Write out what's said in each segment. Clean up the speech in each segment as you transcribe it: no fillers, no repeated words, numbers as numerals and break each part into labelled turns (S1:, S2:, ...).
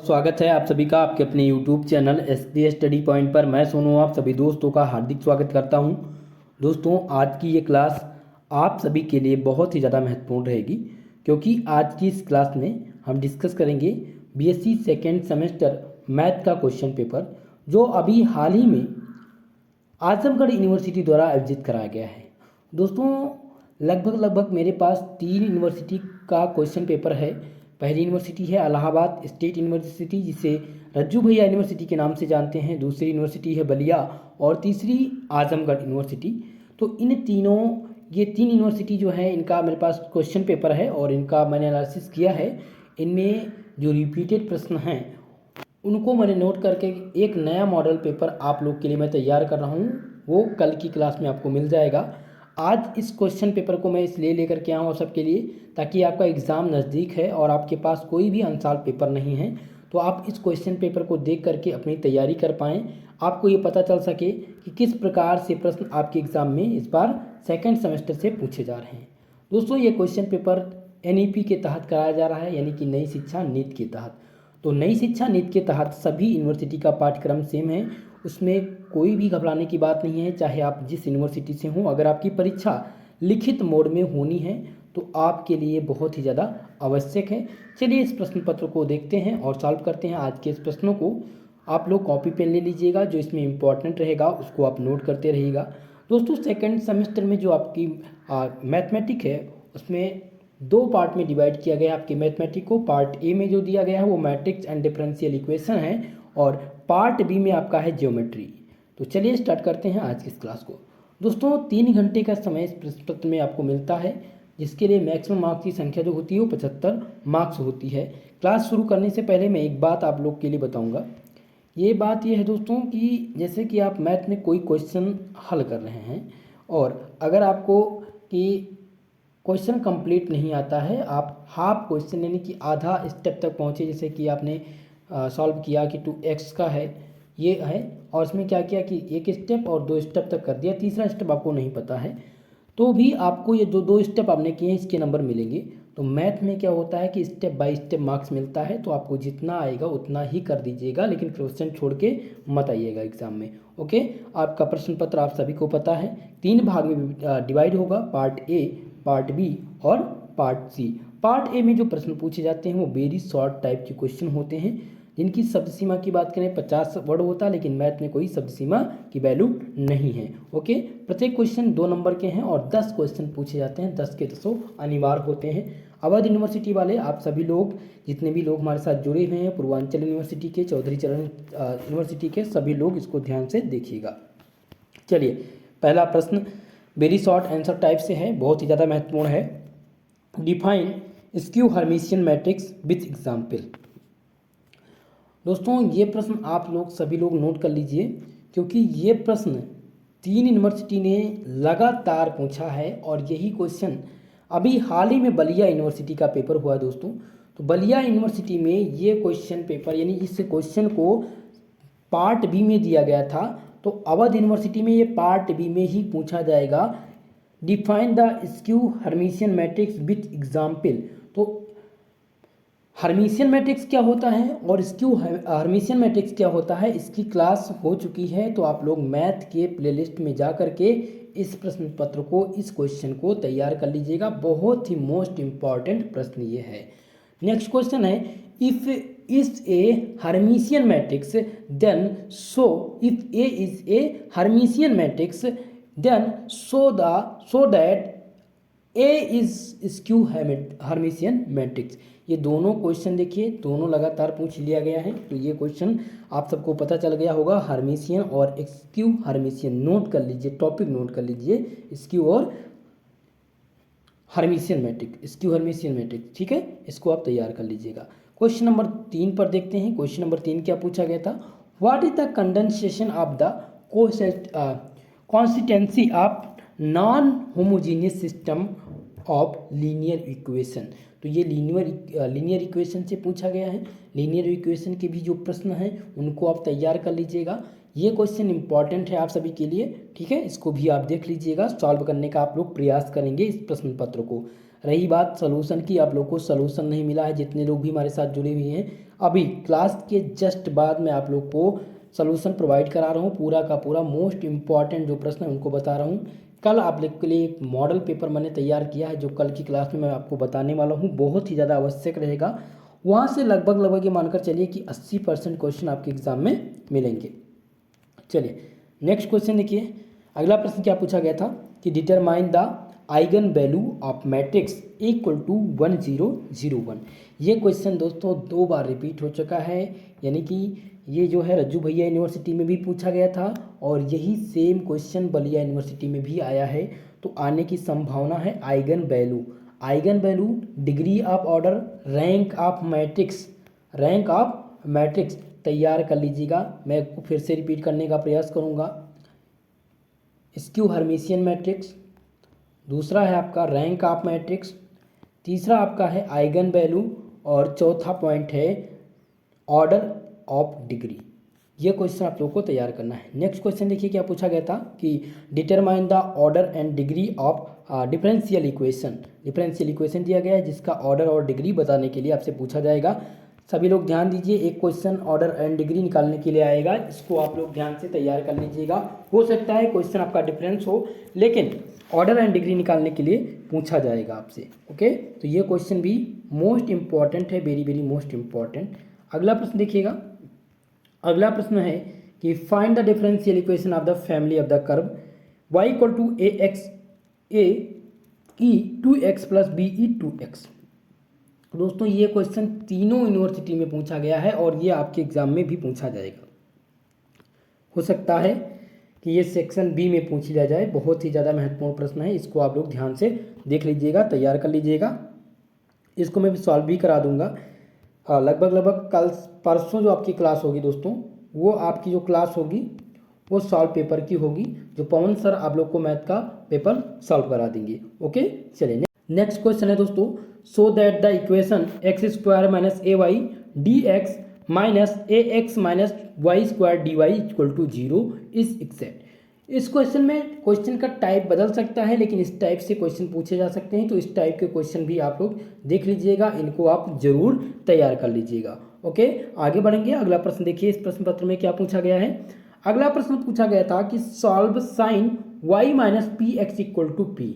S1: स्वागत है आप सभी का आपके अपने YouTube channel SPS study point पर। मैं सोनू आप सभी दोस्तों का हार्दिक स्वागत करता हूं। दोस्तों, आज की ये क्लास आप सभी के लिए बहुत ही ज़्यादा महत्वपूर्ण रहेगी, क्योंकि आज की इस क्लास में हम डिस्कस करेंगे बीएससी सेकेंड सेमेस्टर मैथ का क्वेश्चन पेपर, जो अभी हाल ही में आजमगढ़ यूनिवर्सिटी द्वारा आयोजित कराया गया है। दोस्तों, लगभग मेरे पास 3 यूनिवर्सिटी का क्वेश्चन पेपर है। पहली यूनिवर्सिटी है इलाहाबाद स्टेट यूनिवर्सिटी, जिसे रज्जू भैया यूनिवर्सिटी के नाम से जानते हैं। दूसरी यूनिवर्सिटी है बलिया और तीसरी आजमगढ़ यूनिवर्सिटी। तो इन तीनों ये 3 यूनिवर्सिटी जो है, इनका मेरे पास क्वेश्चन पेपर है और इनका मैंने एनालिसिस किया है। इनमें जो रिपीटेड प्रश्न हैं उनको मैंने नोट करके एक नया मॉडल पेपर आप लोग के लिए मैं तैयार कर रहा हूँ। वो कल की क्लास में आपको मिल जाएगा। आज इस क्वेश्चन पेपर को मैं इसलिए लेकर के आया हूँ सबके लिए, ताकि आपका एग्ज़ाम नज़दीक है और आपके पास कोई भी अनसॉल्व पेपर नहीं है, तो आप इस क्वेश्चन पेपर को देख करके अपनी तैयारी कर पाएँ। आपको ये पता चल सके कि किस प्रकार से प्रश्न आपके एग्ज़ाम में इस बार सेकेंड सेमेस्टर से पूछे जा रहे हैं। दोस्तों, ये क्वेश्चन पेपर एनईपी के तहत कराया जा रहा है, यानी कि नई शिक्षा नीति के तहत। तो नई शिक्षा नीति के तहत सभी यूनिवर्सिटी का पाठ्यक्रम सेम है, उसमें कोई भी घबराने की बात नहीं है। चाहे आप जिस यूनिवर्सिटी से हों, अगर आपकी परीक्षा लिखित मोड में होनी है तो आपके लिए बहुत ही ज़्यादा आवश्यक है। चलिए इस प्रश्न पत्र को देखते हैं और सॉल्व करते हैं। आज के इस प्रश्नों को आप लोग कॉपी पेन ले लीजिएगा, जो इसमें इम्पॉर्टेंट रहेगा उसको आप नोट करते रहिएगा। दोस्तों, सेकेंड सेमेस्टर में जो आपकी मैथमेटिक है, उसमें 2 पार्ट में डिवाइड किया गया है आपके मैथमेटिक को। पार्ट ए में जो दिया गया है वो मैट्रिक्स एंड डिफरेंशियल इक्वेशन है, और पार्ट बी में आपका है ज्योमेट्री। तो चलिए स्टार्ट करते हैं आज की इस क्लास को। दोस्तों, 3 घंटे का समय इस प्रश्न पत्र में आपको मिलता है, जिसके लिए मैक्सिमम मार्क्स की संख्या जो होती है वो 75 मार्क्स होती है। क्लास शुरू करने से पहले मैं एक बात आप लोग के लिए बताऊंगा। ये बात ये है दोस्तों कि जैसे कि आप मैथ में कोई क्वेश्चन हल कर रहे हैं और अगर आपको कि क्वेश्चन कंप्लीट नहीं आता है, आप हाफ क्वेश्चन यानी कि आधा स्टेप तक पहुँचे, जैसे कि आपने सॉल्व किया कि 2x का है ये है, और इसमें क्या किया कि 1 स्टेप और 2 स्टेप तक कर दिया, तीसरा स्टेप आपको नहीं पता है, तो भी आपको ये जो 2 स्टेप आपने किए हैं इसके नंबर मिलेंगे। तो मैथ में क्या होता है कि स्टेप बाय स्टेप मार्क्स मिलता है, तो आपको जितना आएगा उतना ही कर दीजिएगा, लेकिन क्वेश्चन छोड़ के मत आइएगा एग्जाम में। ओके, आपका प्रश्न पत्र आप सभी को पता है 3 भाग में डिवाइड होगा, पार्ट ए, पार्ट बी और पार्ट सी। पार्ट ए में जो प्रश्न पूछे जाते हैं वो वेरी शॉर्ट टाइप के क्वेश्चन होते हैं, जिनकी शब्द सीमा की बात करें 50 वर्ड होता है, लेकिन मैथ में कोई शब्द सीमा की वैल्यू नहीं है। ओके, प्रत्येक क्वेश्चन 2 नंबर के हैं और 10 क्वेश्चन पूछे जाते हैं, 10 के 10 अनिवार्य होते हैं। अवध यूनिवर्सिटी वाले आप सभी लोग, जितने भी लोग हमारे साथ जुड़े हुए हैं, पूर्वांचल यूनिवर्सिटी के, चौधरी चरण यूनिवर्सिटी के, सभी लोग इसको ध्यान से देखिएगा। चलिए, पहला प्रश्न वेरी शॉर्ट आंसर टाइप से है, बहुत ही ज़्यादा महत्वपूर्ण है। Define skew Hermitian matrix with example. दोस्तों, ये प्रश्न आप लोग सभी लोग नोट कर लीजिए, क्योंकि ये प्रश्न 3 यूनिवर्सिटी ने लगातार पूछा है और यही क्वेश्चन अभी हाल ही में बलिया यूनिवर्सिटी का पेपर हुआ है दोस्तों। तो बलिया यूनिवर्सिटी में ये क्वेश्चन पेपर यानी इस क्वेश्चन को पार्ट बी में दिया गया था, तो अवध यूनिवर्सिटी में ये पार्ट बी में ही पूछा जाएगा। Define the skew Hermitian matrix with example. तो हर्मिशियन मैट्रिक्स क्या होता है और स्क्यू हर्मिशियन मैट्रिक्स क्या होता है, इसकी क्लास हो चुकी है, तो आप लोग मैथ के प्लेलिस्ट में जा करके इस प्रश्न पत्र को, इस क्वेश्चन को तैयार कर लीजिएगा। बहुत ही मोस्ट इम्पॉर्टेंट प्रश्न ये है। नेक्स्ट क्वेश्चन है, if is a Hermitian matrix then show, if A is a Hermitian matrix then show that A is skew Hermitian matrix. ये दोनों क्वेश्चन देखिए, दोनों लगातार पूछ लिया गया है, तो ये क्वेश्चन आप सबको पता चल गया होगा। हर्मिशियन और स्क्यू हर्मिशियन नोट कर लीजिए, टॉपिक नोट कर लीजिए, स्क्यू और Hermitian matrix, skew Hermitian matrix, ठीक है, इसको आप तैयार कर लीजिएगा। क्वेश्चन नंबर 3 पर देखते हैं। क्वेश्चन नंबर 3 क्या पूछा गया था, what is the condensation of the consistency of non homogeneous system of linear equation. तो ये लीनियर इक्वेशन से पूछा गया है। लीनियर इक्वेशन के भी जो प्रश्न हैं उनको आप तैयार कर लीजिएगा। ये क्वेश्चन इंपॉर्टेंट है आप सभी के लिए, ठीक है, इसको भी आप देख लीजिएगा। सॉल्व करने का आप लोग प्रयास करेंगे इस प्रश्न पत्र को। रही बात सलूशन की, आप लोग को सलूशन नहीं मिला है, जितने लोग भी हमारे साथ जुड़े हुए हैं अभी क्लास के जस्ट बाद मैं आप लोग को सलूशन प्रोवाइड करा रहा हूँ, पूरा का पूरा मोस्ट इंपॉर्टेंट जो प्रश्न है उनको बता रहा हूँ। कल आप लोग के लिए एक मॉडल पेपर मैंने तैयार किया है जो कल की क्लास में मैं आपको बताने वाला हूँ, बहुत ही ज़्यादा आवश्यक रहेगा। वहाँ से लगभग ये मानकर चलिए कि 80% क्वेश्चन आपके एग्जाम में मिलेंगे। चलिए नेक्स्ट क्वेश्चन देखिए, अगला प्रश्न क्या पूछा गया था कि determine the eigen value of matrix equal to 1001। ये क्वेश्चन दोस्तों 2 बार रिपीट हो चुका है, यानी कि ये जो है रज्जू भैया यूनिवर्सिटी में भी पूछा गया था और यही सेम क्वेश्चन बलिया यूनिवर्सिटी में भी आया है, तो आने की संभावना है। Eigen value, degree of order, rank of matrix तैयार कर लीजिएगा। मैं आपको फिर से रिपीट करने का प्रयास करूँगा। स्क्यू हर्मिशियन मैट्रिक्स, दूसरा है आपका रैंक ऑफ मैट्रिक्स, तीसरा आपका है आइगन वैल्यू और चौथा पॉइंट है ऑर्डर ऑफ डिग्री। ये क्वेश्चन आप लोगों को तैयार करना है। नेक्स्ट क्वेश्चन देखिए क्या पूछा गया था कि determine the order and degree of differential equation दिया गया है जिसका ऑर्डर और डिग्री बताने के लिए आपसे पूछा जाएगा। सभी लोग ध्यान दीजिए, एक क्वेश्चन ऑर्डर एंड डिग्री निकालने के लिए आएगा, इसको आप लोग ध्यान से तैयार कर लीजिएगा। हो सकता है क्वेश्चन आपका डिफरेंस हो, लेकिन ऑर्डर एंड डिग्री निकालने के लिए पूछा जाएगा आपसे। ओके, तो ये क्वेश्चन भी मोस्ट इंपॉर्टेंट है, वेरी मोस्ट इंपॉर्टेंट। अगला प्रश्न देखिएगा, अगला प्रश्न है कि find the differential equation of the family of the curve y equal to A X A E 2x plus B E 2x। दोस्तों ये क्वेश्चन तीनों यूनिवर्सिटी में पूछा गया है और ये आपके एग्जाम में भी पूछा जाएगा। हो सकता है कि ये सेक्शन बी में पूछ लिया जाए, बहुत ही ज़्यादा महत्वपूर्ण प्रश्न है, इसको आप लोग ध्यान से देख लीजिएगा, तैयार कर लीजिएगा। इसको मैं सॉल्व भी करा दूंगा। हाँ, लगभग कल परसों जो आपकी क्लास होगी दोस्तों, वो आपकी जो क्लास होगी वो सॉल्व पेपर की होगी, जो पवन सर आप लोग को मैथ का पेपर सॉल्व करा देंगे। ओके, चलिए नेक्स्ट क्वेश्चन है दोस्तों, so that the equation X square minus A Y D X minus A X minus Y square D Y equal to 0 is except. इस क्वेश्चन में क्वेश्चन का type बदल सकता है, लेकिन इस टाइप से क्वेश्चन पूछे जा सकते हैं, तो इस टाइप के क्वेश्चन भी आप लोग देख लीजिएगा, इनको आप जरूर तैयार कर लीजिएगा। ओके, आगे बढ़ेंगे। अगला प्रश्न देखिए, इस प्रश्न पत्र में क्या पूछा गया है। अगला प्रश्न पूछा गया था कि solve sine y minus P X equal to P.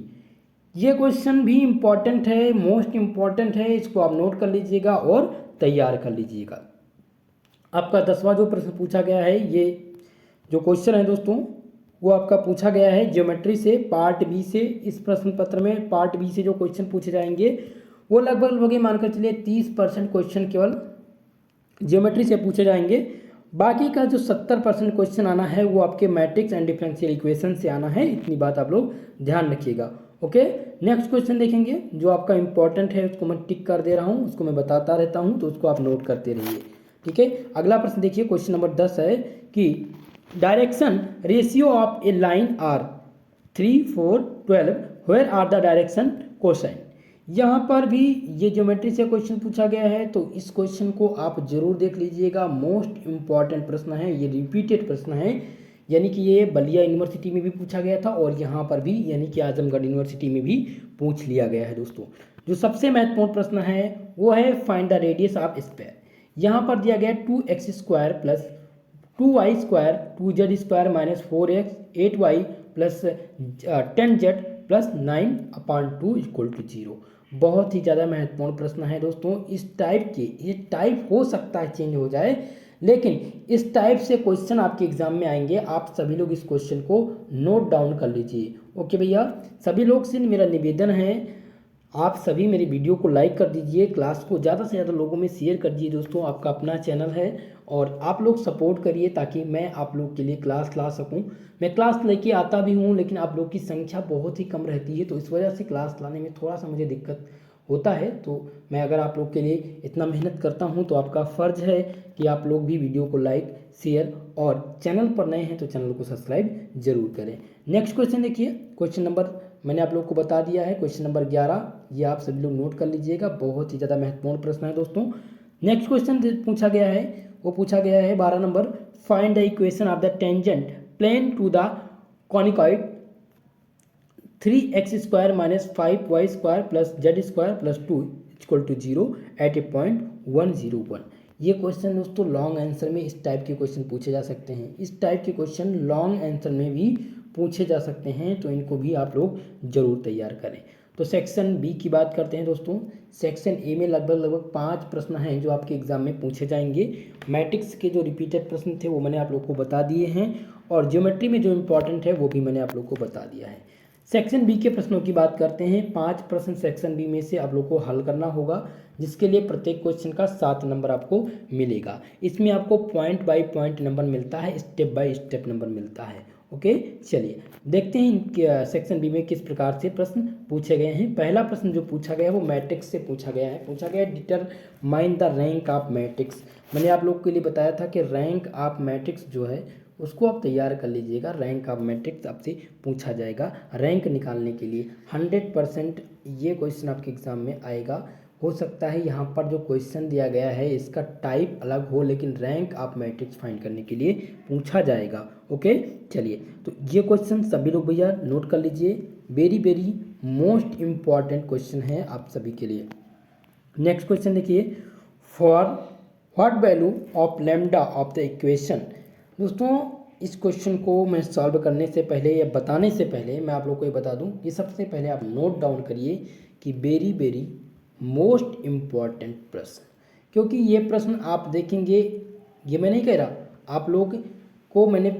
S1: ये क्वेश्चन भी इंपॉर्टेंट है, मोस्ट इंपॉर्टेंट है, इसको आप नोट कर लीजिएगा और तैयार कर लीजिएगा। आपका 10वां जो प्रश्न पूछा गया है, ये जो क्वेश्चन है दोस्तों वो आपका पूछा गया है ज्योमेट्री से, पार्ट बी से। इस प्रश्न पत्र में पार्ट बी से जो क्वेश्चन पूछे जाएंगे वो लगभग मानकर चलिए 30% क्वेश्चन केवल ज्योमेट्री से पूछे जाएंगे। बाकी का जो 70% क्वेश्चन आना है वो आपके मैट्रिक्स एंड डिफरेंशियल इक्वेशन से आना है, इतनी बात आप लोग ध्यान रखिएगा। ओके, नेक्स्ट क्वेश्चन देखेंगे, जो आपका इंपॉर्टेंट है उसको मैं टिक कर दे रहा हूँ, उसको मैं बताता रहता हूँ, तो उसको आप नोट करते रहिए। ठीक है, अगला प्रश्न देखिए, क्वेश्चन नंबर 10 है कि direction ratio of a line are 3, 4, 12 where are the direction cosine. यहाँ पर भी ये ज्योमेट्री से क्वेश्चन पूछा गया है, तो इस क्वेश्चन को आप जरूर देख लीजिएगा, मोस्ट इंपॉर्टेंट प्रश्न है, ये रिपीटेड प्रश्न है, यानी कि ये बलिया यूनिवर्सिटी में भी पूछा गया था और यहाँ पर भी यानी कि आजमगढ़ यूनिवर्सिटी में भी पूछ लिया गया है। दोस्तों जो सबसे महत्वपूर्ण प्रश्न है वो है find the radius of sphere. यहाँ पर दिया गया 2x square plus 2y square 2z square minus 4x 8y plus 10z plus 9/2 equal to 0। बहुत ही ज़्यादा महत्वपूर्ण प्रश्न है दोस्तों। इस टाइप के, ये टाइप हो सकता है चेंज हो जाए, लेकिन इस टाइप से क्वेश्चन आपके एग्जाम में आएंगे। आप सभी लोग इस क्वेश्चन को नोट डाउन कर लीजिए। ओके भैया, सभी लोग से मेरा निवेदन है, आप सभी मेरी वीडियो को लाइक कर दीजिए, क्लास को ज़्यादा से ज़्यादा लोगों में शेयर कर दीजिए। दोस्तों आपका अपना चैनल है और आप लोग सपोर्ट करिए ताकि मैं आप लोग के लिए क्लास ला सकूं। मैं क्लास लेके आता भी हूं, लेकिन आप लोग की संख्या बहुत ही कम रहती है, तो इस वजह से क्लास लाने में थोड़ा सा मुझे दिक्कत होता है। तो मैं अगर आप लोग के लिए इतना मेहनत करता हूं तो आपका फ़र्ज़ है कि आप लोग भी वीडियो को लाइक शेयर और चैनल पर नए हैं तो चैनल को सब्सक्राइब जरूर करें। नेक्स्ट क्वेश्चन देखिए, क्वेश्चन नंबर मैंने आप लोग को बता दिया है, क्वेश्चन नंबर 11, ये आप सभी लोग नोट कर लीजिएगा, बहुत ही ज़्यादा महत्वपूर्ण प्रश्न है दोस्तों। नेक्स्ट क्वेश्चन पूछा गया है, वो पूछा गया है 12 number, find the equation of the tangent plane to the conicoid 3x² minus 5y² plus z² plus 2 equal to 0 at a point 101। ये क्वेश्चन दोस्तों लॉन्ग आंसर में इस टाइप के क्वेश्चन पूछे जा सकते हैं। इस टाइप के क्वेश्चन लॉन्ग आंसर में भी पूछे जा सकते हैं, तो इनको भी आप लोग जरूर तैयार करें। तो सेक्शन बी की बात करते हैं दोस्तों। सेक्शन ए में लगभग 5 प्रश्न हैं जो आपके एग्जाम में पूछे जाएंगे। मैट्रिक्स के जो रिपीटेड प्रश्न थे वो मैंने आप लोग को बता दिए हैं, और ज्योमेट्री में जो इंपॉर्टेंट है वो भी मैंने आप लोग को बता दिया है। सेक्शन बी के प्रश्नों की बात करते हैं। 5 प्रश्न सेक्शन बी में से आप लोग को हल करना होगा, जिसके लिए प्रत्येक क्वेश्चन का 7 नंबर आपको मिलेगा। इसमें आपको पॉइंट बाय पॉइंट नंबर मिलता है, स्टेप बाय स्टेप नंबर मिलता है। ओके, चलिए देखते हैं सेक्शन बी में किस प्रकार से प्रश्न पूछे गए हैं। पहला प्रश्न जो पूछा गया है वो मैट्रिक्स से पूछा गया है। पूछा गया है determine the rank of matrix. मैंने आप लोग के लिए बताया था कि रैंक ऑफ मैट्रिक्स जो है उसको आप तैयार कर लीजिएगा। रैंक ऑफ मैट्रिक्स आपसे पूछा जाएगा रैंक निकालने के लिए। 100% ये क्वेश्चन आपके एग्जाम में आएगा। हो सकता है यहाँ पर जो क्वेश्चन दिया गया है इसका टाइप अलग हो, लेकिन रैंक ऑफ मैट्रिक्स फाइंड करने के लिए पूछा जाएगा। ओके, चलिए तो ये क्वेश्चन सभी लोग भैया नोट कर लीजिए। Very very most important question है आप सभी के लिए। नेक्स्ट क्वेश्चन देखिए, for what value of lambda of the equation. दोस्तों इस क्वेश्चन को मैं सॉल्व करने से पहले या बताने से पहले मैं आप लोग को ये बता दूं कि सबसे पहले आप नोट डाउन करिए कि वेरी वेरी मोस्ट इम्पॉर्टेंट प्रश्न, क्योंकि ये प्रश्न आप देखेंगे, ये मैं नहीं कह रहा, आप लोग को मैंने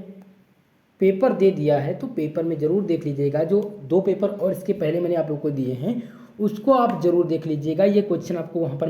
S1: पेपर दे दिया है तो पेपर में ज़रूर देख लीजिएगा। जो 2 पेपर और इसके पहले मैंने आप लोग को दिए हैं उसको आप ज़रूर देख लीजिएगा। ये क्वेश्चन आपको वहाँ पर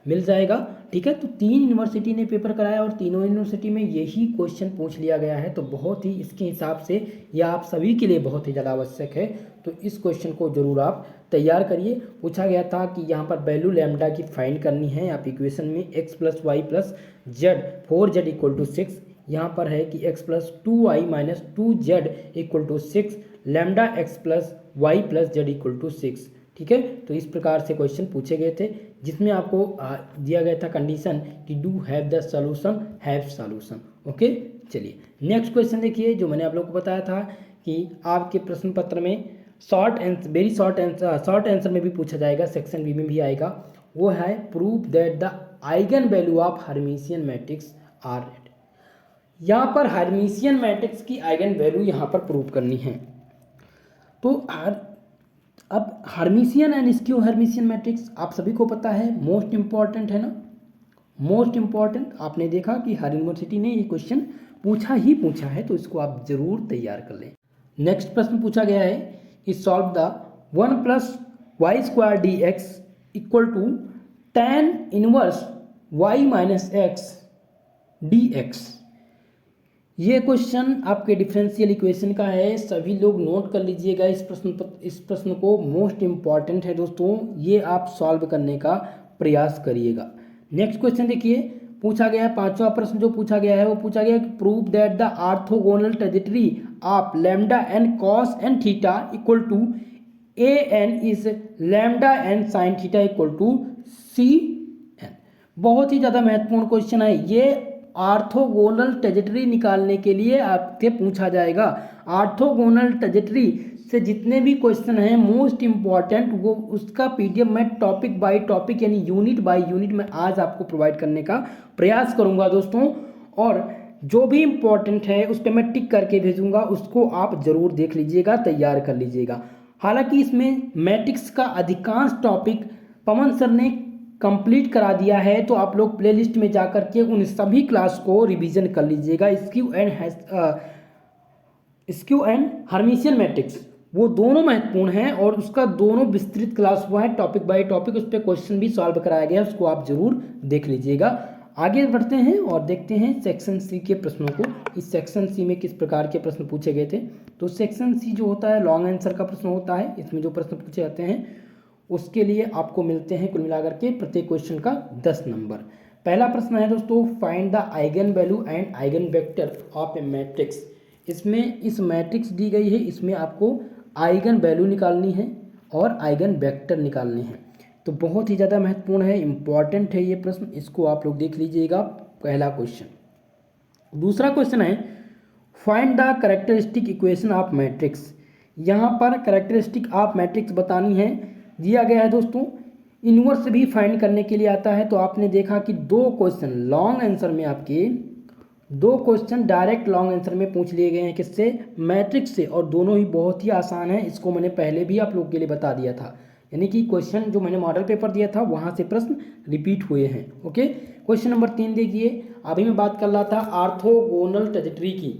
S1: मिल जाएगा। ठीक है, तो 3 यूनिवर्सिटी ने पेपर कराया और तीनों यूनिवर्सिटी में यही क्वेश्चन पूछ लिया गया है, तो बहुत ही इसके हिसाब से यह आप सभी के लिए बहुत ही ज़्यादा आवश्यक है। तो इस क्वेश्चन को जरूर आप तैयार करिए। पूछा गया था कि यहाँ पर वैल्यू लैम्डा की फाइंड करनी है। आप इक्वेशन में x + y + z 4z = 6, यहाँ पर है कि x + 2y - 2z = 6, lambda x + y + z = 6। ठीक है, तो इस प्रकार से क्वेश्चन पूछे गए थे, जिसमें आपको दिया गया था कंडीशन कि do have the solution, have solution. Okay, चलिए नेक्स्ट क्वेश्चन देखिए, जो मैंने आप लोगों को बताया था कि आपके प्रश्न पत्र में शॉर्ट आंसर में भी पूछा जाएगा, सेक्शन बी में भी आएगा। वो है prove that the eigen value of Hermitian matrix are. यहाँ पर हर्मिशियन मैट्रिक्स की आइगन वैल्यू यहाँ पर प्रूव करनी है। तो अब Hermitian and skew Hermitian matrix आप सभी को पता है, मोस्ट इम्पॉर्टेंट है ना, मोस्ट इम्पॉर्टेंट। आपने देखा कि हर यूनिवर्सिटी ने ये क्वेश्चन पूछा है, तो इसको आप जरूर तैयार कर लें। नेक्स्ट प्रश्न पूछा गया है कि solve the 1 + y² dx = tan inverse y - x dx। ये क्वेश्चन आपके डिफरेंशियल इक्वेशन का है। सभी लोग नोट कर लीजिएगा इस प्रश्न को, मोस्ट इम्पॉर्टेंट है दोस्तों, ये आप सॉल्व करने का प्रयास करिएगा। नेक्स्ट क्वेश्चन देखिए, पूछा गया है 5वां प्रश्न जो पूछा गया है वो पूछा गया कि prove that the orthogonal trajectory of lambda n cos n theta = an is lambda n sin theta = cn। बहुत ही ज़्यादा महत्वपूर्ण क्वेश्चन है ये। ऑर्थोगोनल ट्रेजेक्टरी निकालने के लिए आपसे पूछा जाएगा। ऑर्थोगोनल ट्रेजेक्टरी से जितने भी क्वेश्चन हैं मोस्ट इम्पॉर्टेंट, वो उसका पीडीएफ मैं टॉपिक बाय टॉपिक यानी यूनिट बाय यूनिट में आज आपको प्रोवाइड करने का प्रयास करूंगा दोस्तों। और जो भी इम्पॉर्टेंट है उस पर मैं टिक करके भेजूंगा, उसको आप जरूर देख लीजिएगा, तैयार कर लीजिएगा। हालांकि इसमें मैट्रिक्स का अधिकांश टॉपिक पवन सर ने कंप्लीट करा दिया है, तो आप लोग प्लेलिस्ट में जाकर के उन सभी क्लास को रिवीजन कर लीजिएगा। स्क्यू एंड हर्मिशियन मैट्रिक्स वो दोनों महत्वपूर्ण हैं और उसका दोनों विस्तृत क्लास हुआ है, टॉपिक बाय टॉपिक, उस पर क्वेश्चन भी सॉल्व कराया गया है, उसको आप जरूर देख लीजिएगा। आगे बढ़ते हैं और देखते हैं सेक्शन सी के प्रश्नों को। इस सेक्शन सी में किस प्रकार के प्रश्न पूछे गए थे। तो सेक्शन सी जो होता है लॉन्ग आंसर का प्रश्न होता है। इसमें जो प्रश्न पूछे जाते हैं उसके लिए आपको मिलते हैं कुल मिलाकर के प्रत्येक क्वेश्चन का 10 नंबर। पहला प्रश्न है दोस्तों, find the eigen value and eigen vector of A matrix. इसमें इस मैट्रिक्स दी गई है, इसमें आपको आइगन वैल्यू निकालनी है और आइगन वेक्टर निकालने हैं। तो बहुत ही ज़्यादा महत्वपूर्ण है, इंपॉर्टेंट है ये प्रश्न, इसको आप लोग देख लीजिएगा। पहला क्वेश्चन। दूसरा क्वेश्चन है, find the characteristic equation of matrix. यहाँ पर कैरेक्टरिस्टिक ऑफ मैट्रिक्स बतानी है, दिया गया है दोस्तों। इन्वर्स भी फाइंड करने के लिए आता है। तो आपने देखा कि दो क्वेश्चन लॉन्ग आंसर में आपके दो क्वेश्चन डायरेक्ट लॉन्ग आंसर में पूछ लिए गए हैं, किससे, मैट्रिक्स से, और दोनों ही बहुत ही आसान है। इसको मैंने पहले भी आप लोग के लिए बता दिया था, यानी कि क्वेश्चन जो मैंने मॉडल पेपर दिया था वहाँ से प्रश्न रिपीट हुए हैं। ओके, क्वेश्चन नंबर 3 देखिए। अभी मैं बात कर रहा था आर्थोगोनल ट्रेजेक्टरी की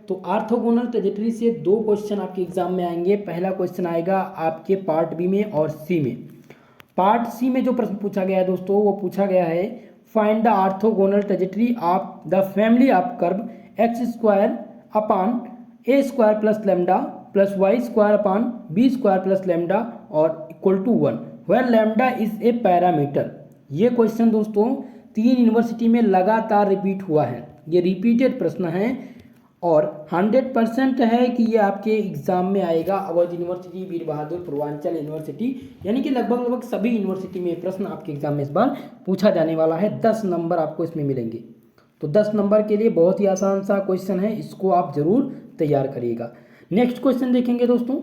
S1: तो आर्थोगोनल ट्रेजेक्टरी से दो क्वेश्चन आपके एग्जाम में आएंगे। पहला क्वेश्चन आएगा आपके पार्ट बी में और सी में। पार्ट सी में जो प्रश्न पूछा गया है दोस्तों, वो पूछा गया है find the orthogonal trajectory of the family of curve x square upon a square plus lambda plus y square upon b square plus lambda और equal to 1 where lambda is a parameter. ये question दोस्तों 3 university में लगातार repeat हुआ है। ये repeated प्रश्न है और 100% है कि ये आपके एग्जाम में आएगा। अवध यूनिवर्सिटी, वीर बहादुर, पूर्वांचल यूनिवर्सिटी, यानी कि लगभग सभी यूनिवर्सिटी में प्रश्न आपके एग्जाम में इस बार पूछा जाने वाला है। 10 नंबर आपको इसमें मिलेंगे। तो 10 नंबर के लिए बहुत ही आसान सा क्वेश्चन है, इसको आप जरूर तैयार करिएगा। नेक्स्ट क्वेश्चन देखेंगे दोस्तों।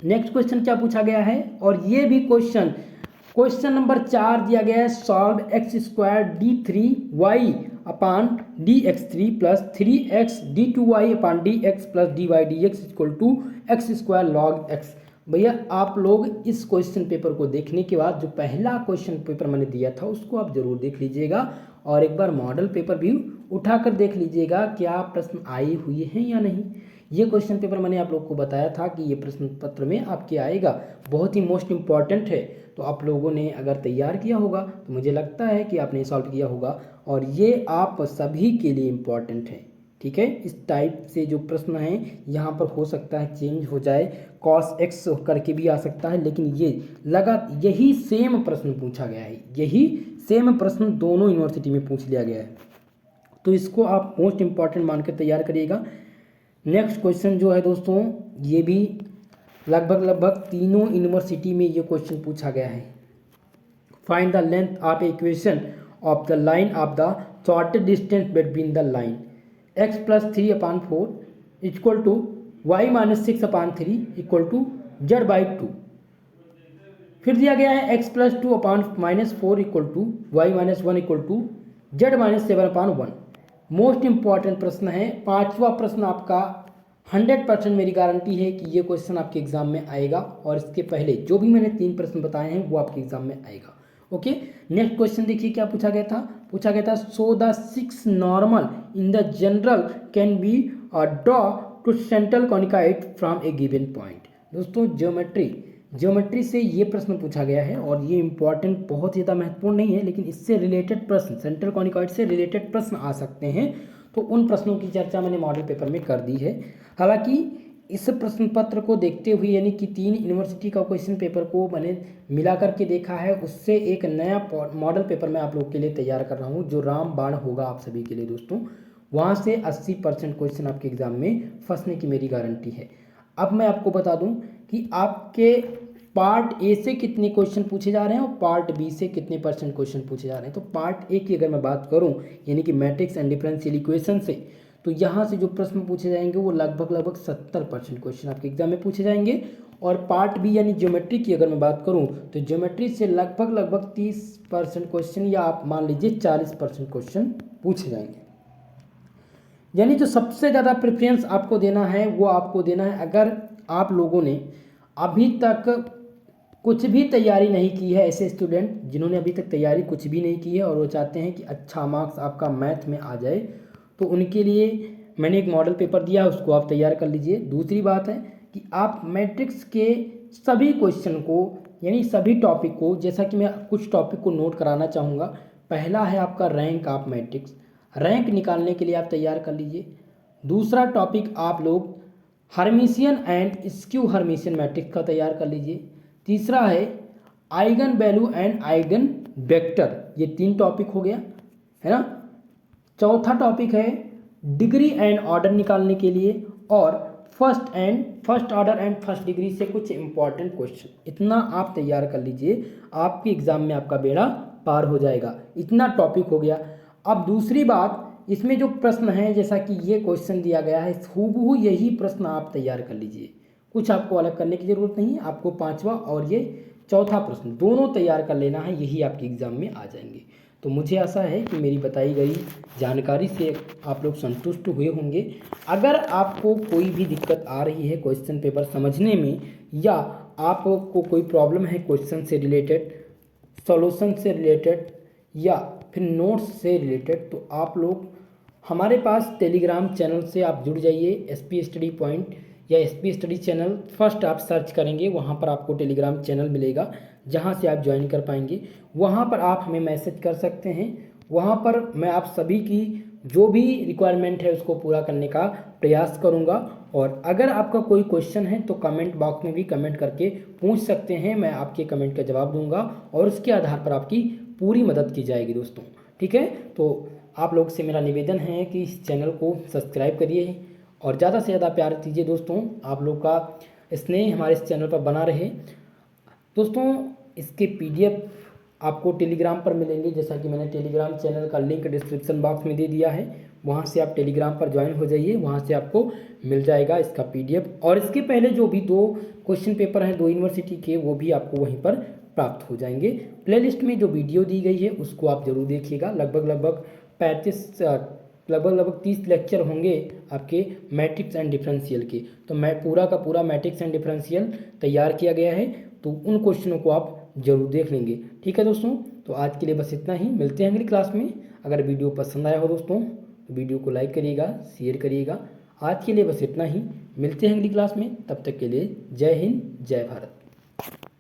S1: नेक्स्ट क्वेश्चन क्या पूछा गया है, और ये भी क्वेश्चन नंबर 4 दिया गया है। Solve X square D three Y upon D X three plus 3x D two Y upon D X plus D Y D X equal to X square log X. भैया आप लोग इस question paper को देखने के बाद जो पहला क्वेश्चन पेपर मैंने दिया था उसको आप जरूर देख लीजिएगा, और एक बार मॉडल पेपर भी उठाकर देख लीजिएगा क्या प्रश्न आए हुए हैं या नहीं। ये क्वेश्चन पेपर मैंने आप लोग को बताया था कि ये प्रश्न पत्र में आपके आएगा, बहुत ही मोस्ट इम्पॉर्टेंट है। तो आप लोगों ने अगर तैयार किया होगा तो मुझे लगता है कि आपने सॉल्व किया होगा, और ये आप सभी के लिए इम्पॉर्टेंट है। ठीक है, इस टाइप से जो प्रश्न हैं यहाँ पर हो सकता है चेंज हो जाए, cos x करके भी आ सकता है, लेकिन ये यही सेम प्रश्न पूछा गया है, यही सेम प्रश्न दोनों यूनिवर्सिटी में पूछ लिया गया है। तो इसको आप मोस्ट इम्पॉर्टेंट मानकर तैयार करिएगा। नेक्स्ट क्वेश्चन जो है दोस्तों, ये भी लगभग तीनों यूनिवर्सिटी में ये क्वेश्चन पूछा गया है। Find the length of equation of the line of the shortest distance between the line x plus 3 upon 4 equal to Y minus 6 upon 3 equal to Z by 2। फिर दिया गया है x plus 2 upon minus 4 equal to Y minus 1 equal to Z minus 7 upon 1। Most important प्रश्न है, पांचवा प्रश्न आपका 100% मेरी गारंटी है कि ये क्वेश्चन आपके एग्जाम में आएगा, और इसके पहले जो भी मैंने 3 प्रश्न बताए हैं वो आपके एग्जाम में आएगा। ओके, नेक्स्ट क्वेश्चन देखिए क्या पूछा गया था so the 6 normal in the general can be draw to central conicoid from a given point. दोस्तों ज्योमेट्री से ये प्रश्न पूछा गया है, और ये इंपॉर्टेंट बहुत ज़्यादा महत्वपूर्ण नहीं है, लेकिन इससे रिलेटेड प्रश्न, सेंट्रल कॉनिकाइड से रिलेटेड प्रश्न आ सकते हैं। तो उन प्रश्नों की चर्चा मैंने मॉडल पेपर में कर दी है। हालांकि इस प्रश्न पत्र को देखते हुए, यानी कि 3 यूनिवर्सिटी का क्वेश्चन पेपर को मैंने मिला करके देखा है, उससे एक नया मॉडल पेपर मैं आप लोग के लिए तैयार कर रहा हूँ जो रामबाण होगा आप सभी के लिए दोस्तों। वहाँ से 80% क्वेश्चन आपके एग्जाम में फंसने की मेरी गारंटी है। अब मैं आपको बता दूं कि आपके पार्ट ए से कितने क्वेश्चन पूछे जा रहे हैं और पार्ट बी से कितने परसेंट क्वेश्चन पूछे जा रहे हैं। तो पार्ट ए की अगर मैं बात करूं, यानी कि मैट्रिक्स एंड डिफरेंशियल इक्वेशन से, तो यहाँ से जो प्रश्न पूछे जाएंगे वो लगभग 70% क्वेश्चन आपके एग्जाम में पूछे जाएंगे। और पार्ट बी यानी ज्योमेट्री की अगर मैं बात करूँ तो ज्योमेट्री से लगभग 30% क्वेश्चन, या आप मान लीजिए 40% क्वेश्चन पूछे जाएंगे। यानी जो सबसे ज़्यादा प्रेफरेंस आपको देना है वो आपको देना है, अगर आप लोगों ने अभी तक कुछ भी तैयारी नहीं की है, ऐसे स्टूडेंट जिन्होंने अभी तक तैयारी कुछ भी नहीं की है और वो चाहते हैं कि अच्छा मार्क्स आपका मैथ में आ जाए, तो उनके लिए मैंने एक मॉडल पेपर दिया, उसको आप तैयार कर लीजिए। दूसरी बात है कि आप मैट्रिक्स के सभी क्वेश्चन को, यानी सभी टॉपिक को, जैसा कि मैं कुछ टॉपिक को नोट कराना चाहूँगा। पहला है आपका रैंक ऑफ मैट्रिक्स, रैंक निकालने के लिए आप तैयार कर लीजिए। दूसरा टॉपिक आप लोग Hermitian and skew Hermitian matrix का तैयार कर लीजिए। तीसरा है eigen value and eigen vector, ये 3 टॉपिक हो गया है ना। चौथा टॉपिक है डिग्री एंड ऑर्डर निकालने के लिए, और first order and first degree से कुछ इंपॉर्टेंट क्वेश्चन। इतना आप तैयार कर लीजिए, आपके एग्जाम में आपका बेड़ा पार हो जाएगा। इतना टॉपिक हो गया। अब दूसरी बात इसमें जो प्रश्न है, जैसा कि ये क्वेश्चन दिया गया है, हूबहू यही प्रश्न आप तैयार कर लीजिए, कुछ आपको अलग करने की ज़रूरत नहीं है। आपको पांचवा और ये चौथा प्रश्न दोनों तैयार कर लेना है, यही आपके एग्ज़ाम में आ जाएंगे। तो मुझे आशा है कि मेरी बताई गई जानकारी से आप लोग संतुष्ट हुए होंगे। अगर आपको कोई भी दिक्कत आ रही है क्वेश्चन पेपर समझने में, या आपको कोई प्रॉब्लम है क्वेश्चन से रिलेटेड, सॉल्यूशन से रिलेटेड, या फिर नोट्स से रिलेटेड, तो आप लोग हमारे पास टेलीग्राम चैनल से आप जुड़ जाइए। एसपी स्टडी पॉइंट या एसपी स्टडी चैनल फर्स्ट आप सर्च करेंगे, वहाँ पर आपको टेलीग्राम चैनल मिलेगा, जहाँ से आप ज्वाइन कर पाएंगे। वहाँ पर आप हमें मैसेज कर सकते हैं। वहाँ पर मैं आप सभी की जो भी रिक्वायरमेंट है उसको पूरा करने का प्रयास करूँगा। और अगर आपका कोई क्वेश्चन है तो कमेंट बॉक्स में भी कमेंट करके पूछ सकते हैं, मैं आपके कमेंट का जवाब दूंगा और उसके आधार पर आपकी पूरी मदद की जाएगी दोस्तों। ठीक है, तो आप लोग से मेरा निवेदन है कि इस चैनल को सब्सक्राइब करिए और ज़्यादा से ज़्यादा प्यार दीजिए दोस्तों। आप लोग का स्नेह हमारे इस चैनल पर बना रहे दोस्तों। इसके PDF आपको टेलीग्राम पर मिलेंगे, जैसा कि मैंने टेलीग्राम चैनल का लिंक डिस्क्रिप्शन बॉक्स में दे दिया है, वहाँ से आप टेलीग्राम पर ज्वाइन हो जाइए, वहाँ से आपको मिल जाएगा इसका PDF। और इसके पहले जो भी 2 क्वेश्चन पेपर हैं 2 यूनिवर्सिटी के, वो भी आपको वहीं पर प्राप्त हो जाएंगे। प्लेलिस्ट में जो वीडियो दी गई है उसको आप ज़रूर देखिएगा। लगभग 30 लेक्चर होंगे आपके मैट्रिक्स एंड डिफरेंशियल के। तो मैं पूरा का पूरा मैट्रिक्स एंड डिफरेंशियल तैयार किया गया है, तो उन क्वेश्चनों को आप जरूर देख लेंगे। ठीक है दोस्तों, तो आज के लिए बस इतना ही। मिलते हैं अगली क्लास में। अगर वीडियो पसंद आया हो दोस्तों तो वीडियो को लाइक करिएगा, शेयर करिएगा। आज के लिए बस इतना ही, मिलते हैं अगली क्लास में। तब तक के लिए जय हिंद, जय भारत।